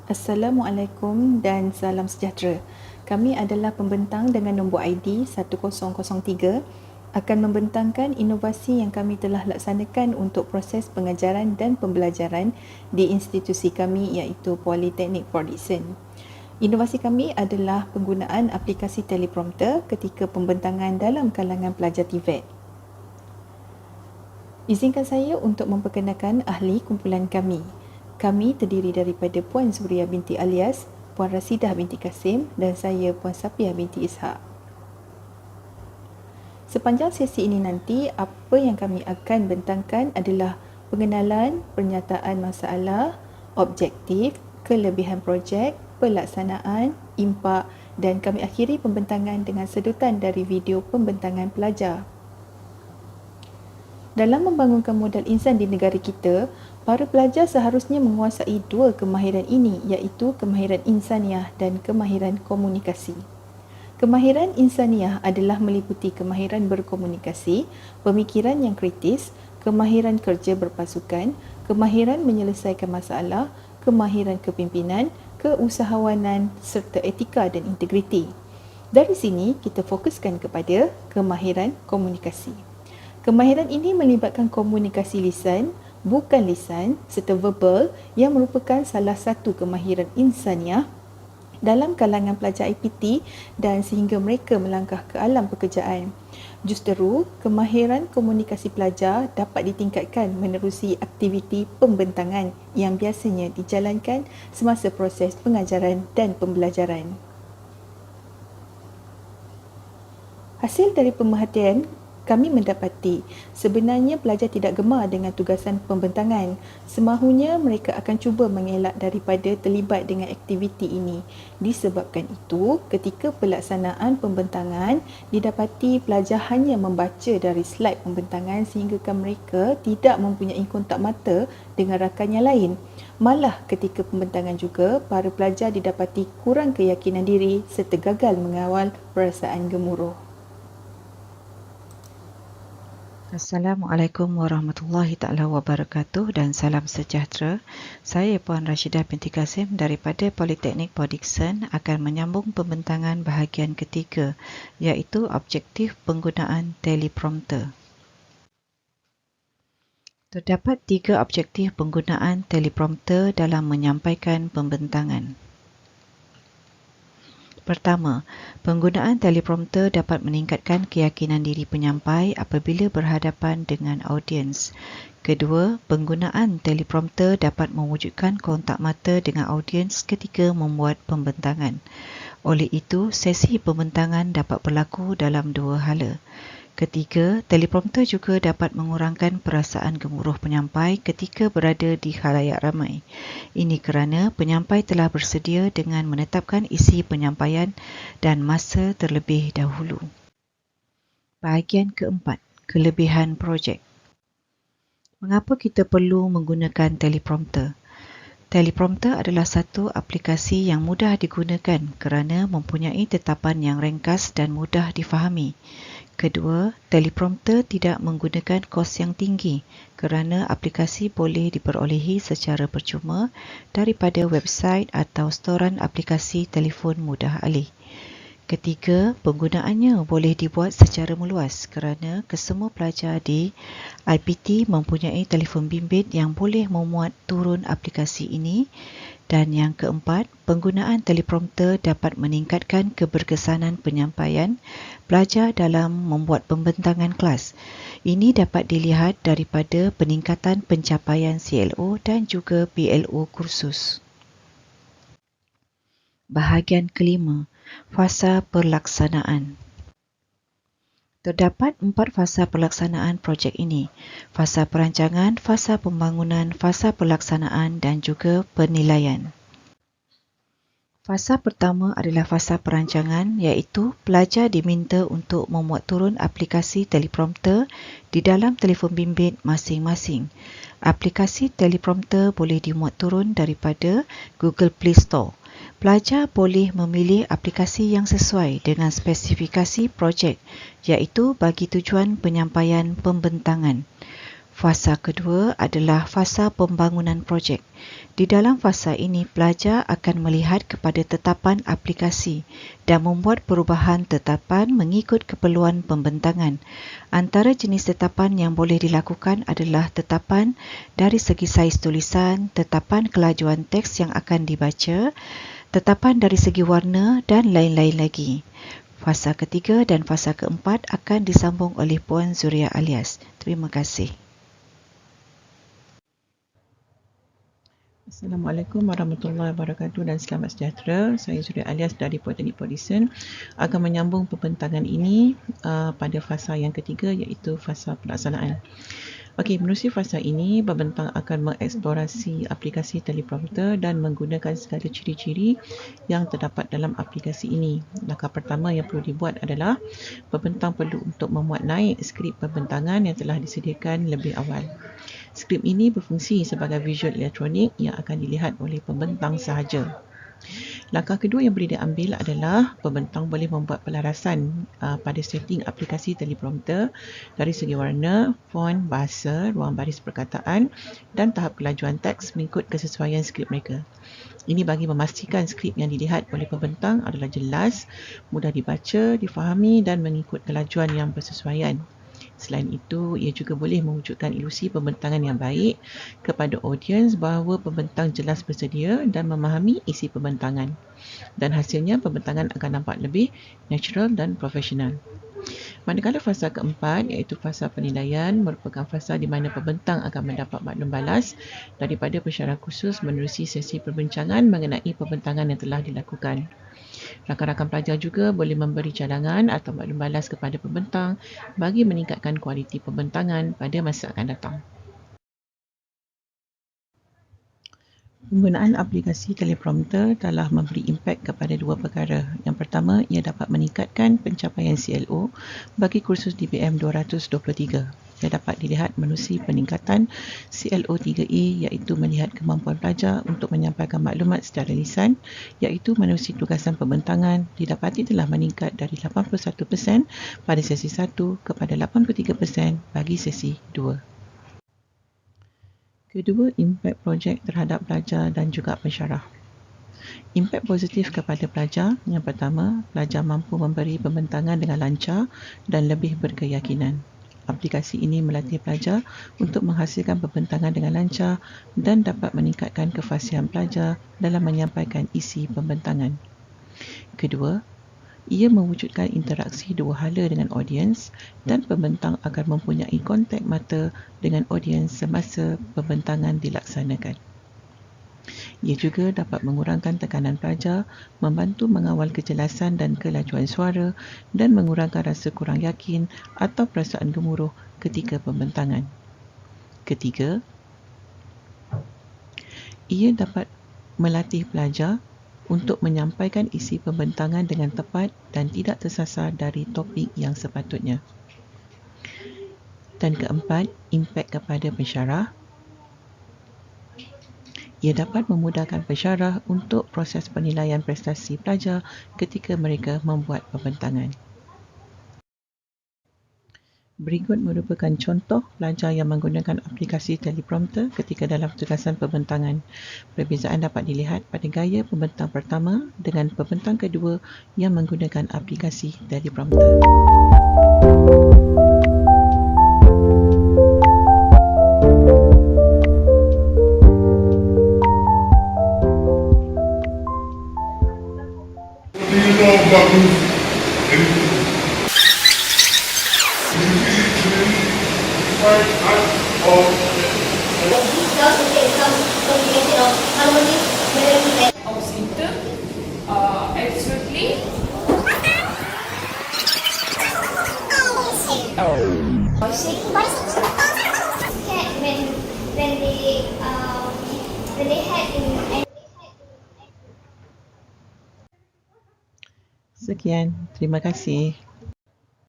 Assalamualaikum dan salam sejahtera. Kami adalah pembentang dengan nombor ID 1003 akan membentangkan inovasi yang kami telah laksanakan untuk proses pengajaran dan pembelajaran di institusi kami iaitu Politeknik Port Dickson. Inovasi kami adalah penggunaan aplikasi teleprompter ketika pembentangan dalam kalangan pelajar TVET. Izinkan saya untuk memperkenalkan ahli kumpulan kami. Kami terdiri daripada Puan Suria binti Alias, Puan Rasidah binti Kasim dan saya Puan Safiah binti Ishak. Sepanjang sesi ini nanti, apa yang kami akan bentangkan adalah pengenalan, pernyataan masalah, objektif, kelebihan projek, pelaksanaan, impak dan kami akhiri pembentangan dengan sedutan dari video pembentangan pelajar. Dalam membangunkan modal insan di negara kita, para pelajar seharusnya menguasai dua kemahiran ini iaitu kemahiran insaniah dan kemahiran komunikasi. Kemahiran insaniah adalah meliputi kemahiran berkomunikasi, pemikiran yang kritis, kemahiran kerja berpasukan, kemahiran menyelesaikan masalah, kemahiran kepimpinan, keusahawanan serta etika dan integriti. Dari sini, kita fokuskan kepada kemahiran komunikasi. Kemahiran ini melibatkan komunikasi lisan, bukan lisan, serta verbal yang merupakan salah satu kemahiran insaniah dalam kalangan pelajar IPT dan sehingga mereka melangkah ke alam pekerjaan. Justeru, kemahiran komunikasi pelajar dapat ditingkatkan menerusi aktiviti pembentangan yang biasanya dijalankan semasa proses pengajaran dan pembelajaran. Hasil dari pemerhatian kami mendapati sebenarnya pelajar tidak gemar dengan tugasan pembentangan. Semahunya mereka akan cuba mengelak daripada terlibat dengan aktiviti ini. Disebabkan itu, ketika pelaksanaan pembentangan, didapati pelajar hanya membaca dari slide pembentangan sehingga mereka tidak mempunyai kontak mata dengan rakan yang lain. Malah ketika pembentangan juga, para pelajar didapati kurang keyakinan diri serta gagal mengawal perasaan gemuruh. Assalamualaikum warahmatullahi taala wabarakatuh dan salam sejahtera. Saya Puan Rashidah binti Kasim daripada Politeknik Port Dickson akan menyambung pembentangan bahagian ketiga iaitu objektif penggunaan teleprompter. Terdapat 3 objektif penggunaan teleprompter dalam menyampaikan pembentangan. Pertama, penggunaan teleprompter dapat meningkatkan keyakinan diri penyampai apabila berhadapan dengan audiens. Kedua, penggunaan teleprompter dapat mewujudkan kontak mata dengan audiens ketika membuat pembentangan. Oleh itu, sesi pembentangan dapat berlaku dalam dua hala. Ketiga, teleprompter juga dapat mengurangkan perasaan gemuruh penyampai ketika berada di khalayak ramai. Ini kerana penyampai telah bersedia dengan menetapkan isi penyampaian dan masa terlebih dahulu. Bahagian keempat, kelebihan projek. Mengapa kita perlu menggunakan teleprompter? Teleprompter adalah satu aplikasi yang mudah digunakan kerana mempunyai tetapan yang ringkas dan mudah difahami. Kedua, teleprompter tidak menggunakan kos yang tinggi kerana aplikasi boleh diperolehi secara percuma daripada website atau storan aplikasi telefon mudah alih. Ketiga, penggunaannya boleh dibuat secara meluas kerana kesemua pelajar di IPT mempunyai telefon bimbit yang boleh memuat turun aplikasi ini. Dan yang keempat, penggunaan teleprompter dapat meningkatkan keberkesanan penyampaian pelajar dalam membuat pembentangan kelas. Ini dapat dilihat daripada peningkatan pencapaian CLO dan juga PLO kursus. Bahagian kelima, fasa pelaksanaan. Terdapat 4 fasa pelaksanaan projek ini: fasa perancangan, fasa pembangunan, fasa pelaksanaan dan juga penilaian. Fasa pertama adalah fasa perancangan iaitu pelajar diminta untuk memuat turun aplikasi teleprompter di dalam telefon bimbit masing-masing. Aplikasi teleprompter boleh dimuat turun daripada Google Play Store. Pelajar boleh memilih aplikasi yang sesuai dengan spesifikasi projek iaitu bagi tujuan penyampaian pembentangan. Fasa kedua adalah fasa pembangunan projek. Di dalam fasa ini, pelajar akan melihat kepada tetapan aplikasi dan membuat perubahan tetapan mengikut keperluan pembentangan. Antara jenis tetapan yang boleh dilakukan adalah tetapan dari segi saiz tulisan, tetapan kelajuan teks yang akan dibaca, tetapan dari segi warna dan lain-lain lagi. Fasa ketiga dan fasa keempat akan disambung oleh Puan Zuria Alias. Terima kasih. Assalamualaikum warahmatullahi wabarakatuh dan selamat sejahtera. Saya Zuria Alias dari Politeknik Port-Dickson akan menyambung pembentangan ini pada fasa yang ketiga, iaitu fasa pelaksanaan. Okey, menerusi fasa ini, pembentang akan mengeksplorasi aplikasi teleprompter dan menggunakan segala ciri-ciri yang terdapat dalam aplikasi ini. Langkah pertama yang perlu dibuat adalah pembentang perlu untuk memuat naik skrip pembentangan yang telah disediakan lebih awal. Skrip ini berfungsi sebagai visual elektronik yang akan dilihat oleh pembentang sahaja. Langkah kedua yang boleh diambil adalah pembentang boleh membuat pelarasan pada setting aplikasi teleprompter dari segi warna, font, bahasa, ruang baris perkataan dan tahap kelajuan teks mengikut kesesuaian skrip mereka. Ini bagi memastikan skrip yang dilihat oleh pembentang adalah jelas, mudah dibaca, difahami dan mengikut kelajuan yang bersesuaian. Selain itu, ia juga boleh mewujudkan ilusi pembentangan yang baik kepada audiens bahawa pembentang jelas bersedia dan memahami isi pembentangan. Dan hasilnya, pembentangan akan nampak lebih natural dan profesional. Manakala fasa keempat, iaitu fasa penilaian, merupakan fasa di mana pembentang akan mendapat maklum balas daripada pensyarah khusus menerusi sesi perbincangan mengenai pembentangan yang telah dilakukan. Rakan-rakan pelajar juga boleh memberi cadangan atau maklum balas kepada pembentang bagi meningkatkan kualiti pembentangan pada masa akan datang. Penggunaan aplikasi teleprompter telah memberi impak kepada dua perkara. Yang pertama, ia dapat meningkatkan pencapaian CLO bagi kursus DPM 223. Ia dapat dilihat menerusi peningkatan CLO 3E, iaitu melihat kemampuan pelajar untuk menyampaikan maklumat secara lisan, iaitu menerusi tugasan pembentangan didapati telah meningkat dari 81% pada sesi 1 kepada 83% bagi sesi 2. Kedua, impak projek terhadap pelajar dan juga pensyarah. Impak positif kepada pelajar. Yang pertama, pelajar mampu memberi pembentangan dengan lancar dan lebih berkeyakinan. Aplikasi ini melatih pelajar untuk menghasilkan pembentangan dengan lancar dan dapat meningkatkan kefasihan pelajar dalam menyampaikan isi pembentangan. Kedua, ia mewujudkan interaksi dua hala dengan audiens dan pembentang akan mempunyai kontak mata dengan audiens semasa pembentangan dilaksanakan. Ia juga dapat mengurangkan tekanan pelajar, membantu mengawal kejelasan dan kelajuan suara dan mengurangkan rasa kurang yakin atau perasaan gemuruh ketika pembentangan. Ketiga, ia dapat melatih pelajar untuk menyampaikan isi pembentangan dengan tepat dan tidak tersasar dari topik yang sepatutnya. Dan keempat, impak kepada pensyarah. Ia dapat memudahkan pensyarah untuk proses penilaian prestasi pelajar ketika mereka membuat pembentangan. Berikut merupakan contoh pelajar yang menggunakan aplikasi teleprompter ketika dalam tugasan pembentangan. Perbezaan dapat dilihat pada gaya pembentang pertama dengan pembentang kedua yang menggunakan aplikasi teleprompter. Of symptom, absolutely. When they had in Sekian, terima kasih.